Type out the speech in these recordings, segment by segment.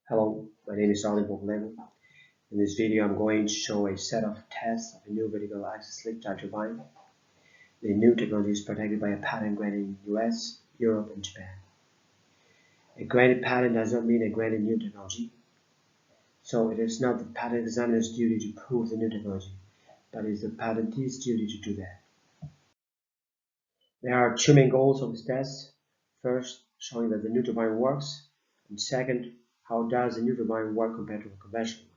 Hello, my name is Pupuleku. In this video, I'm going to show a set of tests of a new vertical axis lift turbine. The new technology is protected by a patent granted in US, Europe, and Japan. A granted patent does not mean a granted new technology, so it is not the patent examiner's duty to prove the new technology, but it is the patentee's duty to do that. There are two main goals of this test. First, showing that the new turbine works, and second, how does the new turbine work compared to a conventional one.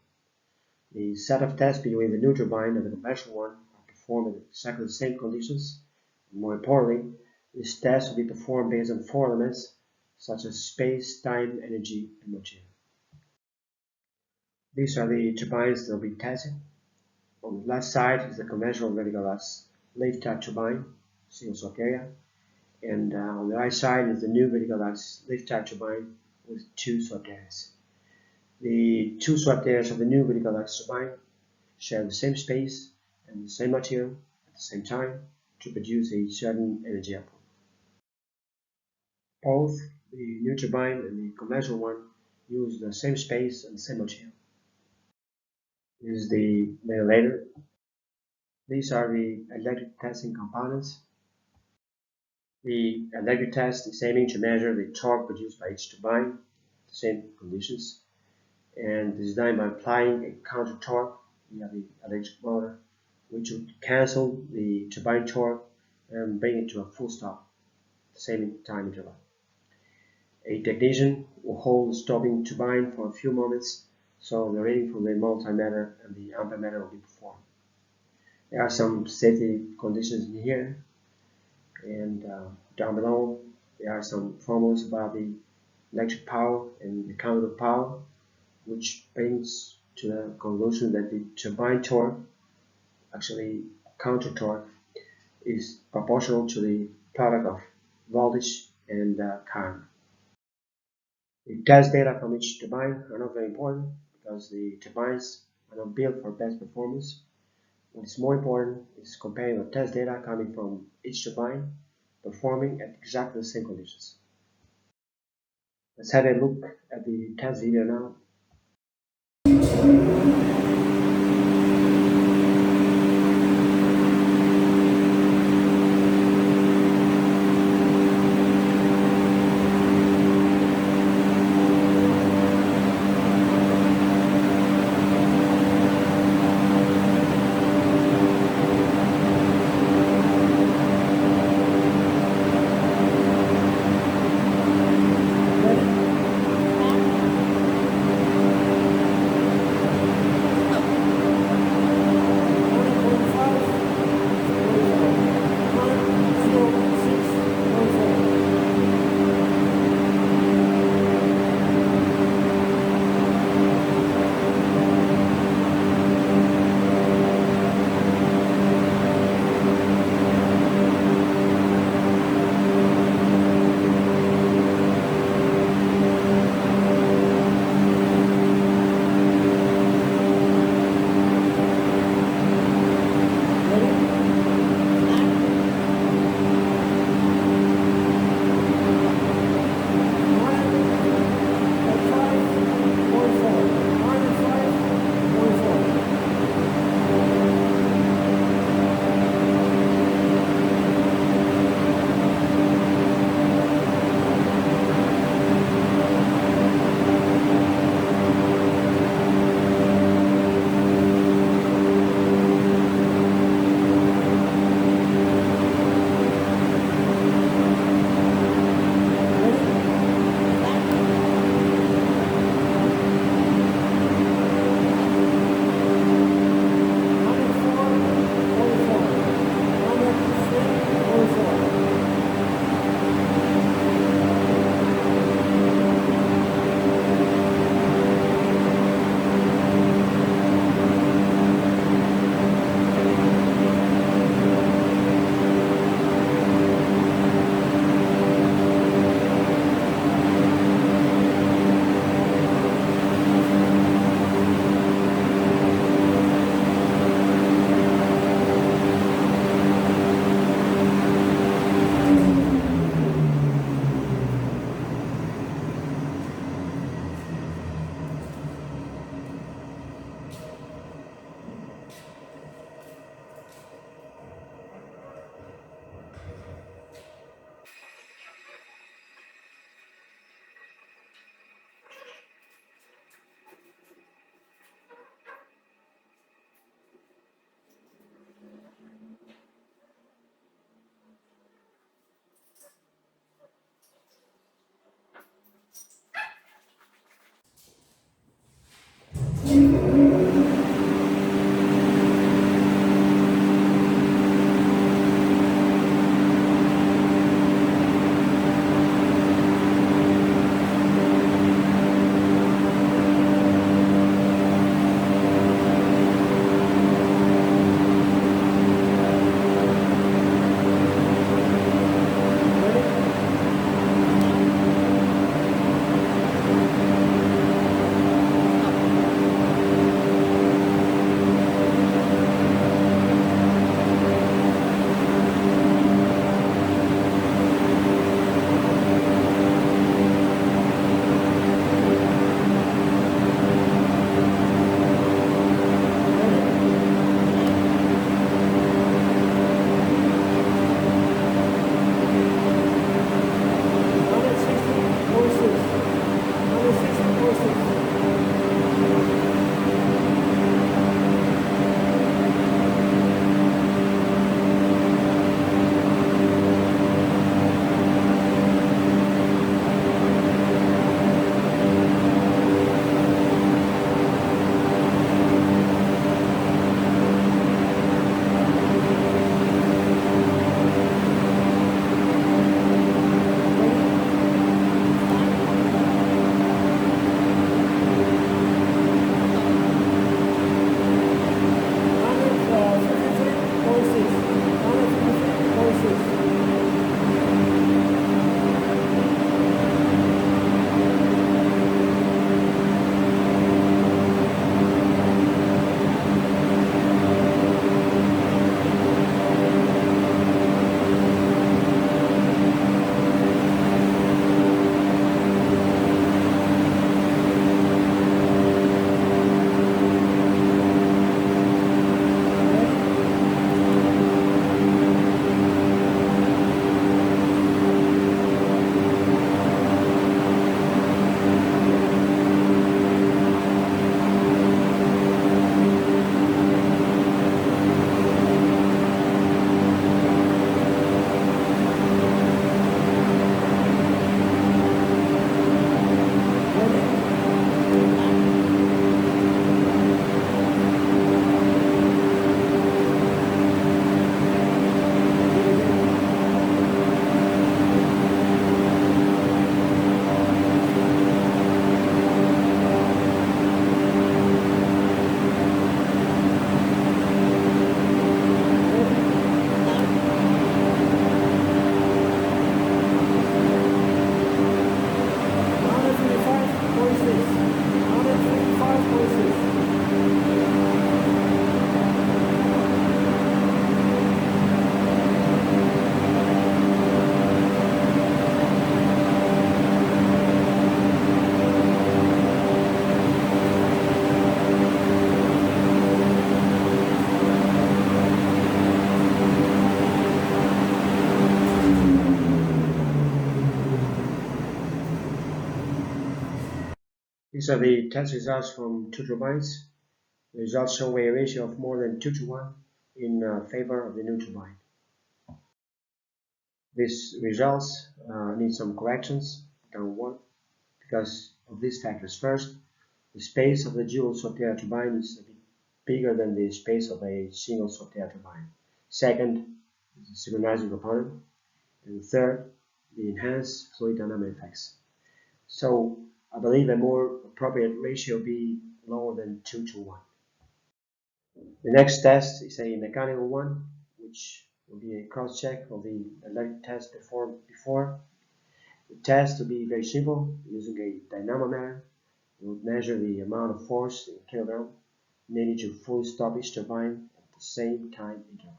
The set of tests between the new turbine and the conventional one are performed in exactly the same conditions. And more importantly, this test will be performed based on 4 elements such as space, time, energy, and material. These are the turbines that will be tested. On the left side is the conventional vertical axis lift turbine, single swept area, and on the right side is the new vertical axis lift turbine with 2 swept areas. The 2 swept areas of the new vertical axis turbine share the same space and the same material at the same time to produce a certain energy output. Both the new turbine and the conventional one use the same space and the same material. This is the ventilator. These are the electric testing components. The electric test is aiming to measure the torque produced by each turbine, the same conditions, and is done by applying a counter torque via the electric motor, which would cancel the turbine torque and bring it to a full stop at the same time interval. A technician will hold the stopping turbine for a few moments so the reading from the multimeter and the ampermeter will be performed. There are some safety conditions in here, and down below there are some formulas about the electric power and mechanical power, which brings to the conclusion that the turbine torque, actually counter torque, is proportional to the product of voltage and current. The test data from each turbine are not very important because the turbines are not built for best performance. What is more important is comparing the test data coming from each turbine performing at exactly the same conditions. Let's have a look at the test video now. These are the test results from 2 turbines. The results show a ratio of more than 2 to 1 in favor of the new turbine. These results need some corrections downward because of these factors. First, the space of the dual Sotea turbine is a bit bigger than the space of a single Sotea turbine. Second, the synchronizing component. And third, the enhanced fluid dynamic effects. So I believe a more appropriate ratio will be lower than 2 to 1. The next test is a mechanical one, which will be a cross-check of the electric test performed before. The test will be very simple, using a dynamometer. We will measure the amount of force in kilogram needed to fully stop each turbine at the same time interval.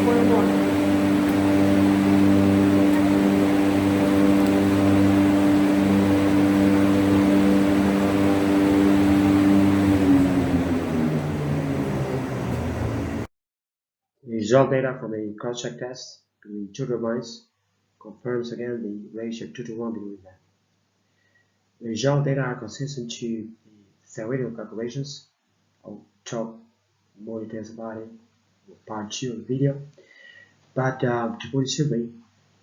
coil 1. The result data from the cross-check test between two turbines confirms again the ratio 2:1 between them. The result data are consistent to the theoretical calculations. I'll talk more details about it in part 2 of the video. But to put it simply,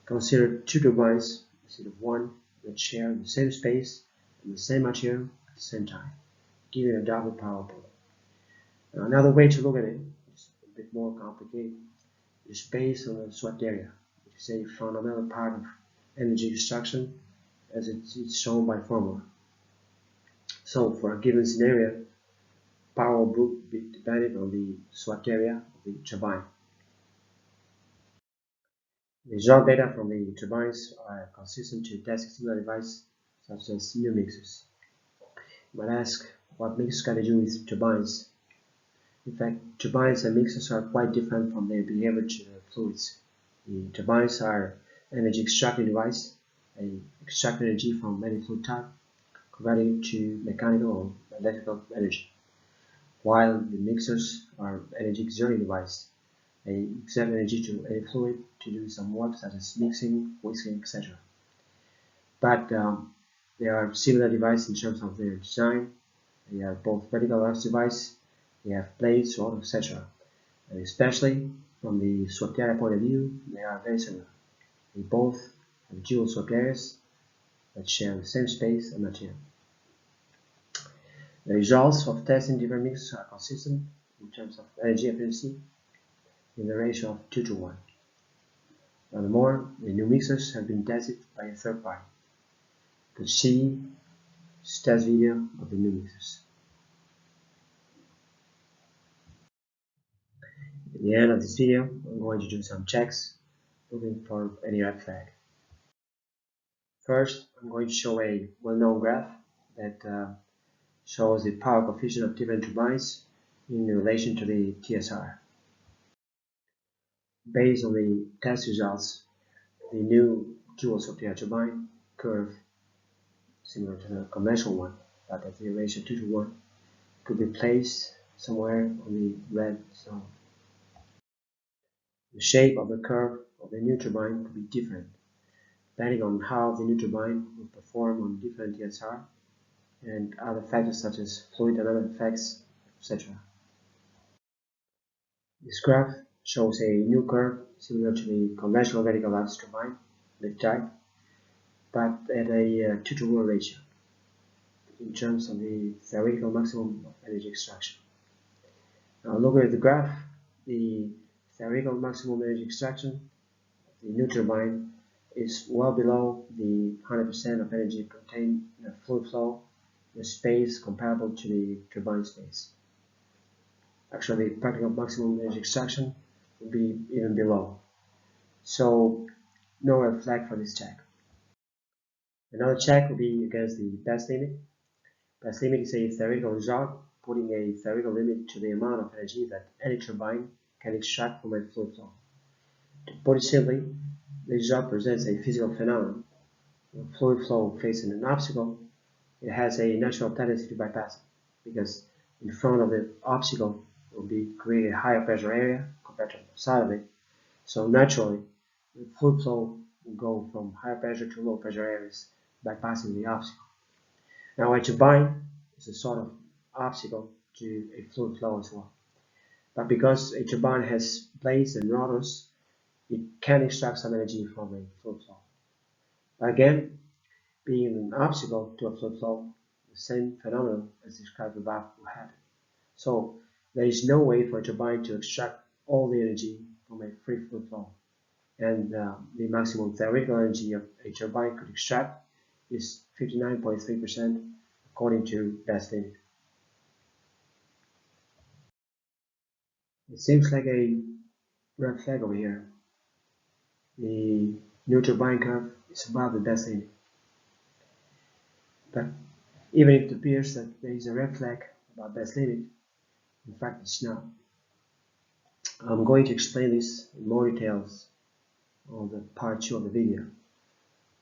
consider two turbines instead of one that share the same space and the same material at the same time, giving a double power output. Now, another way to look at it is a bit more complicated. It's based on the swept area, which is a fundamental part of energy extraction as it's shown by formula. So for a given scenario, power will be dependent on the swept area of the turbine. The result data from the turbines are consistent to testing similar devices such as new mixers. You might ask, what mixers can they do with turbines? In fact, turbines and mixers are quite different from their behavior to fluids. The turbines are energy extracting device. They extract energy from any fluid type, converting it to mechanical or electrical energy, while the mixers are energy exerting device. They exert energy to any fluid to do some work such as mixing, whisking, etc. But they are similar devices in terms of their design. They are both vertical arch device. They have blades, rod, etc. And especially from the swept area point of view, they are very similar. They both have dual swept areas that share the same space and material. The results of testing different mixers are consistent in terms of energy efficiency in the ratio of 2:1. Furthermore, the new mixers have been tested by a third party. You can see this test video of the new mixers. At the end of this video, I'm going to do some checks looking for any red flag. First, I'm going to show a well-known graph that shows the power coefficient of different turbines in relation to the TSR. Based on the test results, the new dual swept area turbine curve, similar to the conventional one, but at the ratio 2:1, could be placed somewhere on the red zone. The shape of the curve of the new turbine could be different, depending on how the new turbine will perform on different TSR and other factors such as fluid dynamic effects, etc. This graph shows a new curve similar to the conventional vertical arch turbine, lift type, but at a 2:1 ratio in terms of the theoretical maximum of energy extraction. Now looking at the graph, the theoretical maximum energy extraction of the new turbine is well below the 100% of energy contained in a fluid flow in a space comparable to the turbine space. Actually, the practical maximum energy extraction would be even below. So, no red flag for this check. Another check would be against the best limit. Best limit is a theoretical result, putting a theoretical limit to the amount of energy that any turbine can extract from a fluid flow. To put it simply, the result presents a physical phenomenon. When a fluid flow faces an obstacle, it has a natural tendency to bypass it, because in front of the obstacle will be created a higher pressure area compared to the side of it. So naturally, the fluid flow will go from higher pressure to low pressure areas, bypassing the obstacle. Now a turbine is a sort of obstacle to a fluid flow as well. But because a turbine has blades and rotors, it can extract some energy from a fluid flow. But again, being an obstacle to a fluid flow, the same phenomenon as described above will happen. So there is no way for a turbine to extract all the energy from a free fluid flow. And the maximum theoretical energy of a turbine could extract is 59.3% according to best limit. It seems like a red flag over here. The new turbine curve is above the best limit. But even if it appears that there is a red flag about best limit, in fact it's not. I'm going to explain this in more details on the part 2 of the video.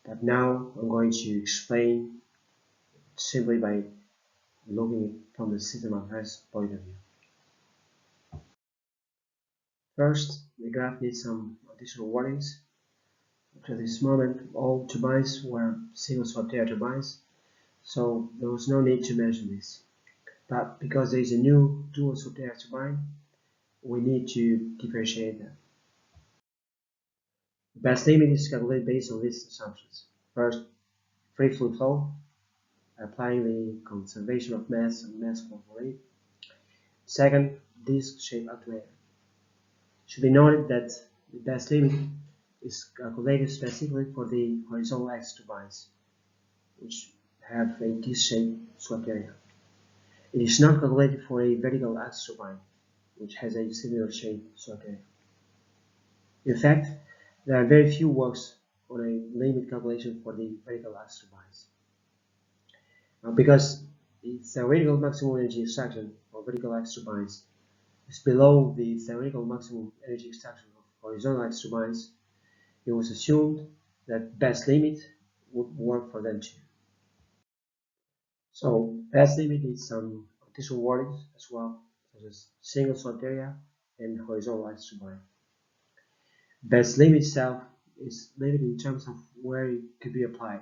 But now I'm going to explain simply by looking from the system affairs point of view. First, the graph needs some additional warnings. Up to this moment, all turbines were single swap-air turbines, so there was no need to mention this. But because there is a new dual swap-air turbine, we need to differentiate them. The best limit is calculated based on these assumptions. First, free fluid flow, applying the conservation of mass and mass flow rate. Second, disc-shaped actuator. It should be noted that the best limit is calculated specifically for the horizontal axis turbines, which have a disc-shaped swept area. It is not calculated for a vertical axis turbine, which has a similar shaped swept area. In fact, there are very few works on a limit calculation for the vertical axis turbines. Because the theoretical maximum energy extraction of vertical axis turbines is below the theoretical maximum energy extraction of horizontal axis turbines, it was assumed that best limit would work for them too. So best limit needs some additional warnings as well, such as single swept area and horizontal axis turbine. Best limit itself is limited in terms of where it could be applied.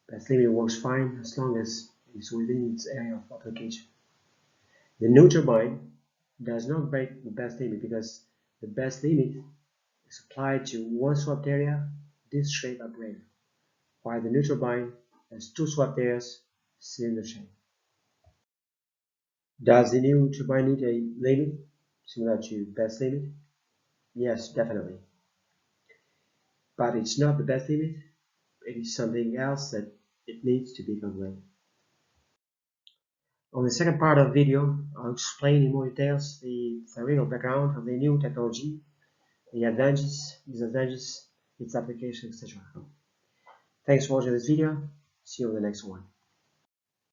Best limit works fine as long as it is within its area of application. The new turbine does not break the best limit because the best limit is applied to one swept area, disc-shaped actuator, while the new turbine has two swept areas, cylinder shape. Does the new turbine need a limit similar to best limit? Yes, definitely. But it's not the best limit, it is something else that it needs to be calculated. On the second part of the video, I'll explain in more details the theoretical background of the new technology, the advantages, disadvantages, its application, etc. Thanks for watching this video. See you on the next one.